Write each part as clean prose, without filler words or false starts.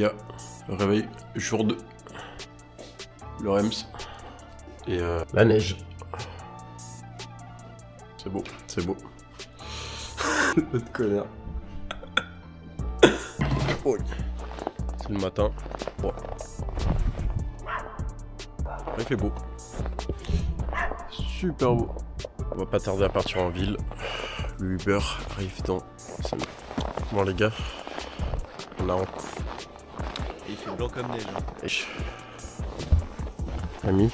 Yeah. Réveil, jour 2. Le Rems. Et la neige. C'est beau, c'est beau. L'autre connard. Oh. C'est le matin. Bon. Il fait beau. Super beau. On va pas tarder à partir en ville. Le Uber arrive dans 5 minutes. Bon les gars, on a honte. Et il fait blanc comme neige. Ami,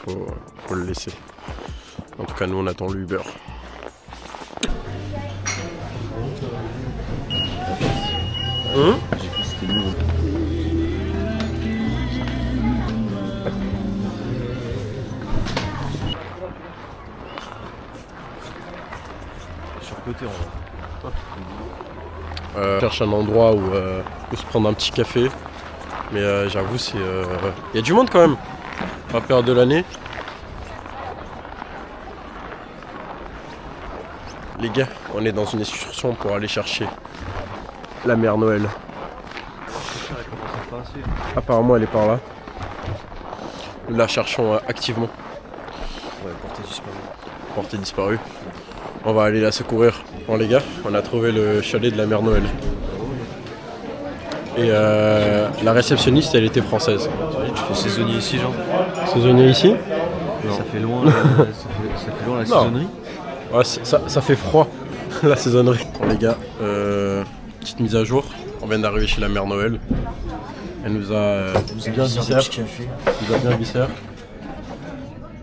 faut le laisser. En tout cas, nous on attend le Uber. J'ai cru que c'était lourd. Sur le côté, on va. Cherche un endroit où se prendre un petit café. Mais j'avoue, c'est. Y a du monde quand même. Pas perdre de l'année. Les gars, on est dans une excursion pour aller chercher la mère Noël. Apparemment, elle est par là. Nous la cherchons activement. Ouais, portée disparue. Portée disparue. On va aller la secourir. Bon les gars, on a trouvé le chalet de la mère Noël. Et la réceptionniste, elle était française. Tu fais saisonnier ici, genre? Saisonnier ici? Non. Ça fait loin, ça fait loin la saisonnerie? Ouais, ça fait froid, la saisonnerie. Bon les gars, petite mise à jour. On vient d'arriver chez la mère Noël. Elle nous a bien viscère. Elle nous a bien viscère.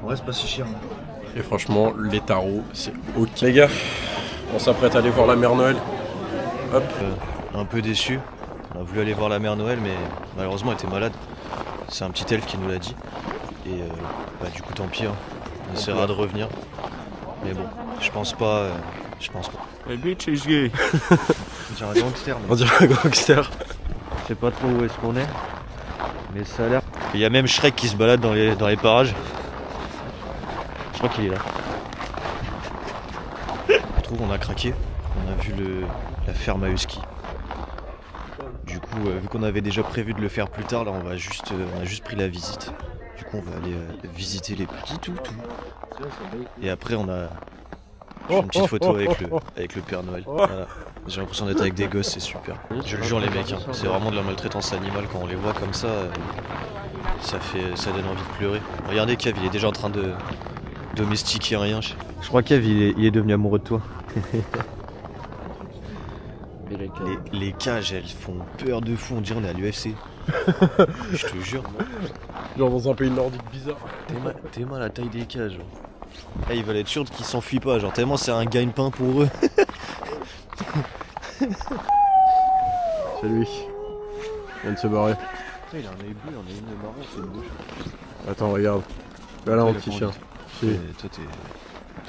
En vrai, c'est pas si cher. Et franchement, les tarots, c'est ok. Les gars, on s'apprête à aller voir la mère Noël. Hop. Un peu déçu. On a voulu aller voir la mère Noël, mais malheureusement, elle était malade. C'est un petit elfe qui nous l'a dit. Et du coup, tant pis. Hein. On essaiera de revenir. Mais bon, je pense pas. Le bitch is gay. On dirait un gangster. On dirait un gangster. Je sais pas trop où est-ce qu'on est. Mais ça a l'air. Il y a même Shrek qui se balade dans les parages. Je crois qu'il est là. Je trouve qu'on a craqué. On a vu la ferme à husky. Du coup, vu qu'on avait déjà prévu de le faire plus tard, là on a juste pris la visite. Du coup on va aller visiter les petits toutous. Et après on a une petite photo avec le Père Noël. Voilà. J'ai l'impression d'être avec des gosses, c'est super. Je le jure les mecs, hein, c'est vraiment de la maltraitance animale quand on les voit comme ça. Ça donne envie de pleurer. Regardez Kev, il est déjà en train de domestiquer rien. Je crois Kev il est devenu amoureux de toi. Les cages, elles font peur de fou, on dirait on est à l'UFC. Je te jure. Genre dans un pays nordique bizarre. T'es mal la taille des cages. Genre. Ils veulent être sûrs qu'ils s'enfuient pas, genre tellement c'est un gagne-pain pour eux. C'est lui. Il vient de se barrer. Il a un œil bleu, un œil marron, c'est une bouche. Attends, regarde. Voilà un petit chien. Toi,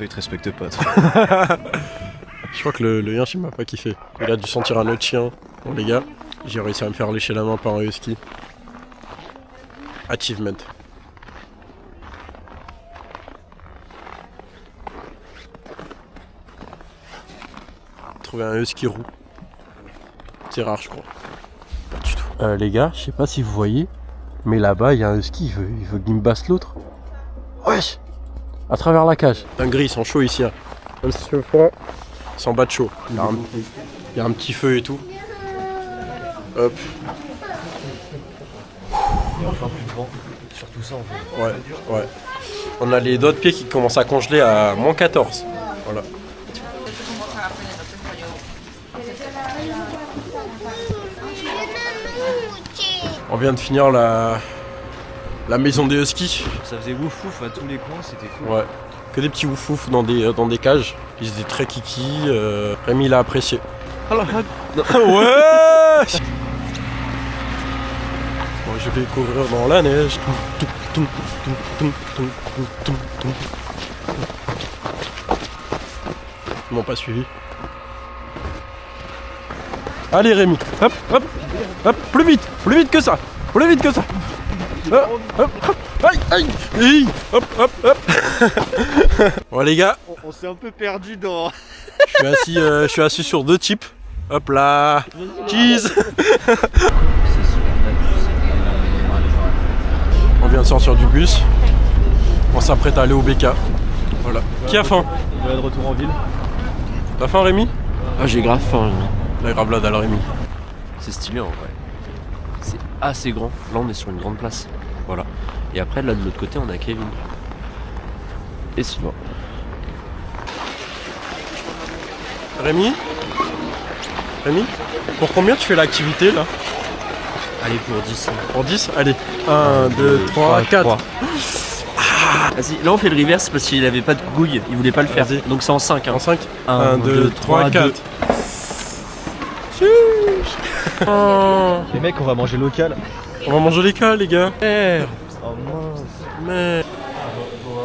il te respecte pas, toi. Je crois que le Yinchi m'a pas kiffé. Il a dû sentir un autre chien. Bon les gars, j'ai réussi à me faire lécher la main par un husky. Achievement. Trouver un husky roux. C'est rare je crois. Pas du tout. Les gars, je sais pas si vous voyez, mais là-bas il y a un husky, il veut gimbasse l'autre. Wesh! À travers la cage. Dinguerie, ils sont chauds ici. Hein. Même si c'est froid. Sans bas de chaud. Il y a un petit feu et tout. Hop. Il y a enfin plus de vent. Surtout ça en fait. Ouais. On a les doigts de pied qui commencent à congeler à moins 14. Voilà. On vient de finir la maison des huskies. Ça faisait ouf ouf à tous les coins, c'était cool. Ouais. Que des petits ouf ouf dans des cages. Ils étaient très kiki. Rémi l'a apprécié. Ouais. Bon, je vais courir dans la neige. Ils m'ont pas suivi. Allez Rémi, hop, plus vite que ça. Aïe, hop. Bon les gars, On s'est un peu perdu dans. je suis assis sur 2 chips. Hop là, cheese. C'est On vient de sortir du bus. On s'apprête à aller au BK. Voilà. Qui a faim? On va de retour en ville. T'as faim, Rémi? Ah, j'ai grave faim. La grablade à la Rémi. C'est stylé en vrai. C'est assez grand. Là, on est sur une grande place. Voilà. Et après, là, de l'autre côté, on a Kevin. Et Sylvain. Rémi? Rémi? Pour combien tu fais l'activité là? Allez, pour 10. Pour 10? Allez. 1, 2, 3, 4. Vas-y, là on fait le reverse parce qu'il avait pas de gouille, il voulait pas le faire. Vas-y. Donc c'est en 5. Hein. En 5? 1, 1, 2, 3, 4. Les mecs, on va manger local. On va manger les cas, les gars. Merde. Oh mince. Merde.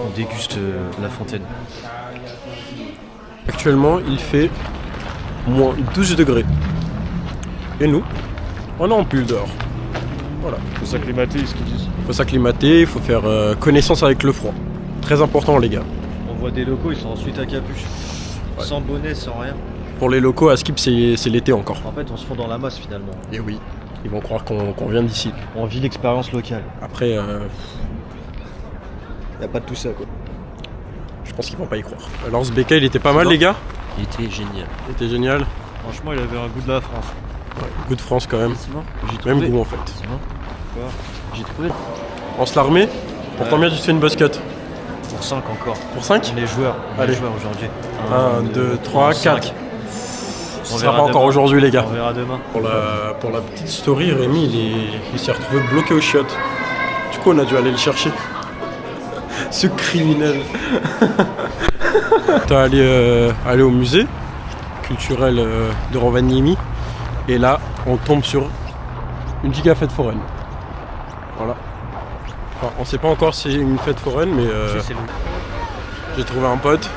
On déguste la fontaine. Actuellement, il fait moins 12 degrés. Et nous, on est en pull dehors. Voilà. Faut s'acclimater, ce qu'ils disent. Il faut s'acclimater, il faut faire connaissance avec le froid. Très important, les gars. On voit des locaux, ils sont en suite à capuche. Ouais. Sans bonnet, sans rien. Pour les locaux, à Skip, c'est l'été encore. En fait, on se fond dans la masse finalement. Et oui, ils vont croire qu'on vient d'ici. On vit l'expérience locale. Après, Y a pas de tout ça quoi. je pense qu'ils vont pas y croire. Alors, ce BK, il était pas mal, les gars. Il était génial. Il était génial. Franchement, il avait un goût de la France. Ouais, goût de France quand même. Sylvain, Même goût en fait. Sylvain, Quoi? j'ai trouvé. On se l'armée. Pour combien tu te fais une basket? Pour 5 encore. Pour 5? On est joueurs. Allez. Aujourd'hui. 1, 2, 3, 4. 5. Ce sera pas encore aujourd'hui, les gars. On verra demain. Pour la petite story, Rémi, il s'est retrouvé bloqué au chiottes. Du coup, on a dû aller le chercher. Ce criminel. T'as allé au musée culturel de Rovaniemi. Et là, on tombe sur une giga fête foraine. Voilà. Enfin, on sait pas encore si c'est une fête foraine, mais j'ai trouvé un pote.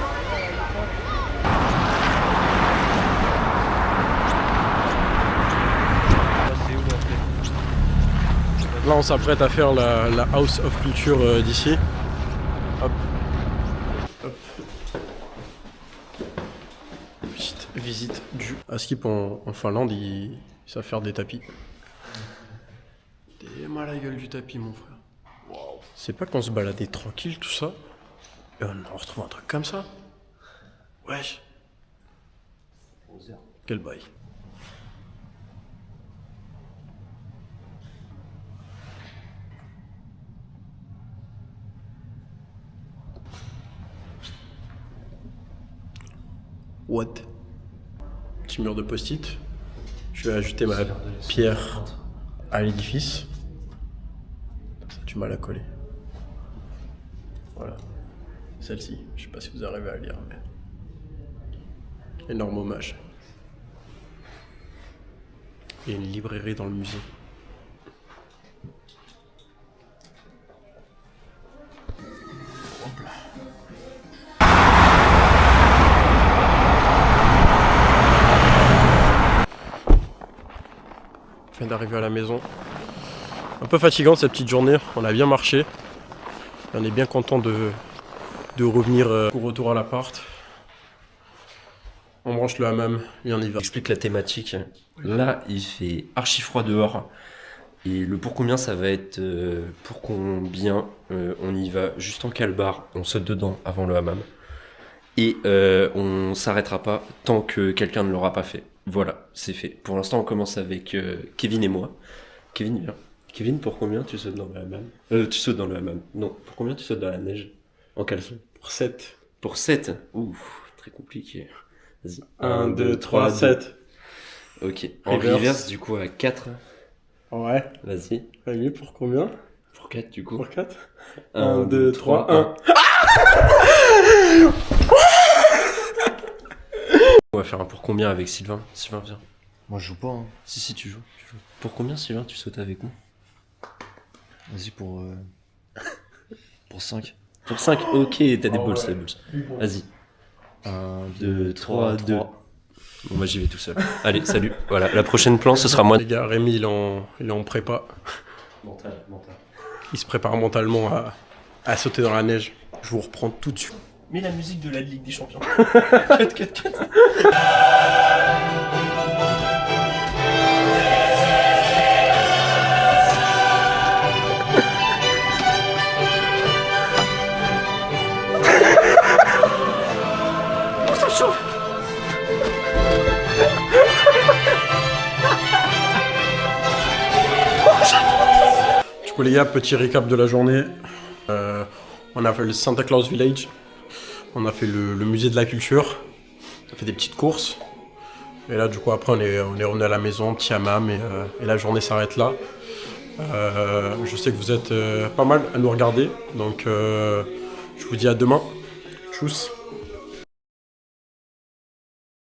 Là, on s'apprête à faire la House of Culture d'ici. Hop. Hop. Visite du Skip en Finlande, ils savent faire des tapis. T'es mal à la gueule du tapis, mon frère. Wow. C'est pas qu'on se baladait tranquille, tout ça, et on retrouve un truc comme ça. Wesh. Quel bail. What? Petit mur de post-it. Je vais ajouter ma pierre à l'édifice. Ça, tu m'as la collé. Voilà. Celle-ci. Je sais pas si vous arrivez à lire, mais. Énorme hommage. Et une librairie dans le musée. Je viens d'arriver à la maison. Un peu fatigante cette petite journée, on a bien marché. Et on est bien content de revenir au retour à l'appart. On branche le hammam et on y va. J'explique la thématique. Là, il fait archi froid dehors. Et le pour combien, ça va être pour combien on y va juste en calbar, on saute dedans avant le hammam. Et on s'arrêtera pas tant que quelqu'un ne l'aura pas fait. Voilà, c'est fait. Pour l'instant, on commence avec Kevin et moi. Kevin, viens. Kevin, pour combien tu sautes dans le hammam? Tu sautes dans le hammam. Non, pour combien tu sautes dans la neige? En caleçon? Pour 7. Pour 7? Ouf, très compliqué. Vas-y. 1, 2, 3, 7. Ok. En reverse, du coup, à 4. Ouais. Vas-y. Rémi, pour combien? Pour 4, du coup. Pour 4. 1, 2, 3, 1. On va faire un pour combien avec Sylvain? Sylvain, viens. Moi je joue pas. Hein. Si, tu joues. Pour combien, Sylvain, tu sautes avec nous? Vas-y pour 5. Pour 5, ok, t'as des balls, t'as des balls. Vas-y. 1, 2, 3, 2. Bon, moi j'y vais tout seul. Allez, salut. Voilà, la prochaine plan, ce sera moi. Les gars, Rémi, il est en prépa. Mental. Il se prépare mentalement à sauter dans la neige. Je vous reprends tout de suite. Mets la musique de la Ligue des Champions. Cut. coup les gars, petit récap de la journée. On a fait le Santa Claus Village. On a fait le musée de la culture. On a fait des petites courses. Et là du coup après on est revenu à la maison, petit hammam et la journée s'arrête là. Je sais que vous êtes pas mal à nous regarder. Donc je vous dis à demain. Tchuss.